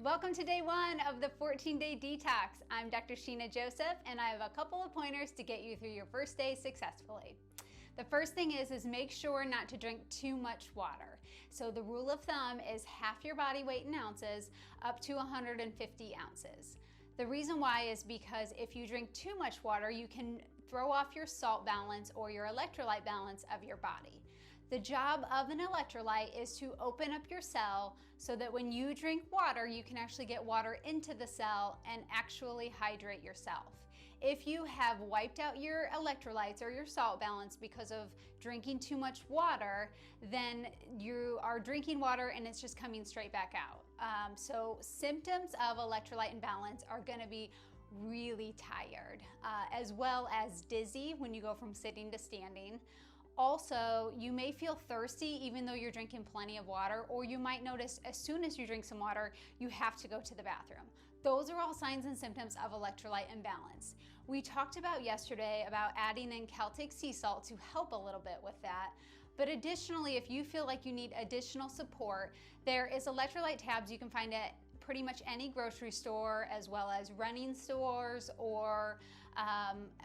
Welcome to day one of the 14-day detox. I'm Dr. Sheena Joseph, and I have a couple of pointers to get you through your first day successfully. The first thing is make sure not to drink too much water. So the rule of thumb is half your body weight in ounces up to 150 ounces. The reason why is because if you drink too much water, you can throw off your salt balance or your electrolyte balance of your body. The job of an electrolyte is to open up your cell so that when you drink water, you can actually get water into the cell and actually hydrate yourself. If you have wiped out your electrolytes or your salt balance because of drinking too much water, then you are drinking water and it's just coming straight back out. So symptoms of electrolyte imbalance are going to be really tired, as well as dizzy when you go from sitting to standing. Also, you may feel thirsty even though you're drinking plenty of water, or you might notice as soon as you drink some water, you have to go to the bathroom. Those are all signs and symptoms of electrolyte imbalance. We talked about yesterday about adding in Celtic sea salt to help a little bit with that. But additionally, if you feel like you need additional support, there is electrolyte tabs you can find at pretty much any grocery store, as well as running stores, or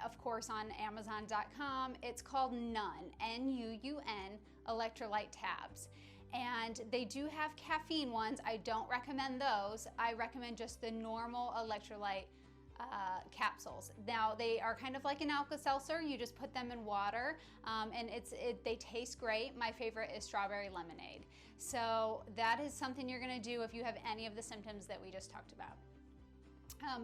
of course on Amazon.com. It's called NUN, N-U-U-N, electrolyte tabs. And they do have caffeine ones. I don't recommend those. I recommend just the normal electrolyte capsules. Now they are kind of like an Alka-Seltzer. You just put them in water, and they taste great. My favorite is strawberry lemonade. So that is something you're going to do if you have any of the symptoms that we just talked about.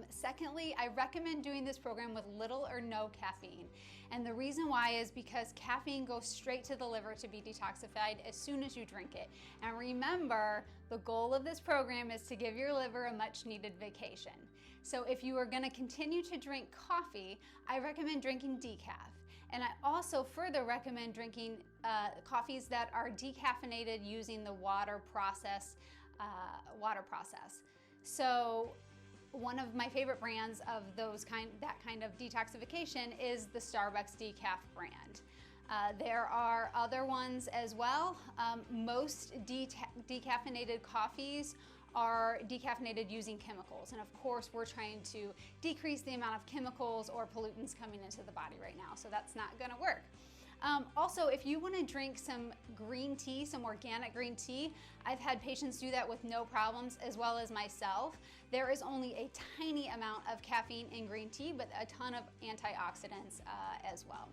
Secondly, I recommend doing this program with little or no caffeine. And the reason why is because caffeine goes straight to the liver to be detoxified as soon as you drink it. And remember, the goal of this program is to give your liver a much needed vacation. So if you are going to continue to drink coffee, I recommend drinking decaf. And I also further recommend drinking coffees that are decaffeinated using the water process. So one of my favorite brands of that kind of detoxification is the Starbucks decaf brand. There are other ones as well. Most decaffeinated coffees are decaffeinated using chemicals. And of course, we're trying to decrease the amount of chemicals or pollutants coming into the body right now. So that's not gonna work. Also, if you want to drink some green tea, some organic green tea, I've had patients do that with no problems, as well as myself. There is only a tiny amount of caffeine in green tea, but a ton of antioxidants as well.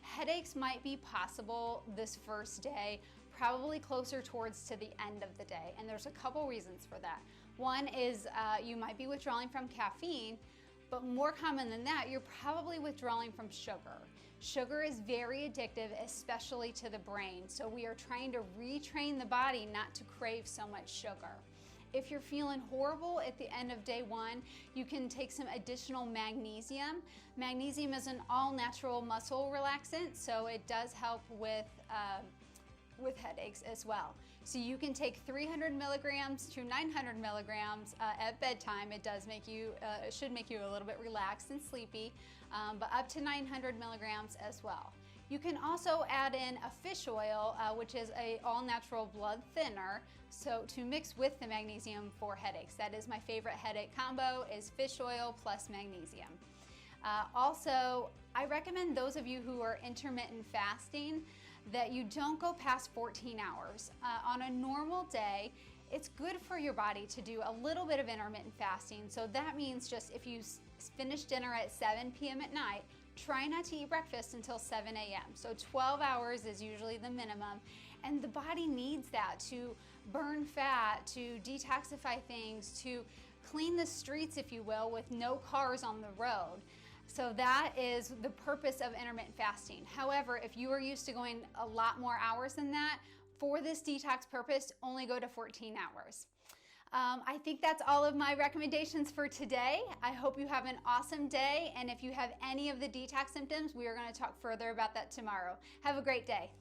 Headaches might be possible this first day, probably closer towards to the end of the day. And there's a couple reasons for that. One is you might be withdrawing from caffeine, but more common than that, you're probably withdrawing from sugar. Sugar is very addictive, especially to the brain. So we are trying to retrain the body not to crave so much sugar. If you're feeling horrible at the end of day one, you can take some additional magnesium. Magnesium is an all-natural muscle relaxant, so it does help with headaches as well. So you can take 300 milligrams to 900 milligrams at bedtime. It does make you, it should make you a little bit relaxed and sleepy, but up to 900 milligrams as well. You can also add in a fish oil, which is a all-natural blood thinner, so to mix with the magnesium for headaches. That is my favorite headache combo, is fish oil plus magnesium. Also, I recommend those of you who are intermittent fasting that you don't go past 14 hours. On a normal day, it's good for your body to do a little bit of intermittent fasting. So that means just if you finish dinner at 7 p.m. at night, try not to eat breakfast until 7 a.m. So 12 hours is usually the minimum. And the body needs that to burn fat, to detoxify things, to clean the streets, if you will, with no cars on the road. So that is the purpose of intermittent fasting. However, if you are used to going a lot more hours than that, for this detox purpose, only go to 14 hours. I think that's all of my recommendations for today. I hope you have an awesome day. And if you have any of the detox symptoms, we are going to talk further about that tomorrow. Have a great day.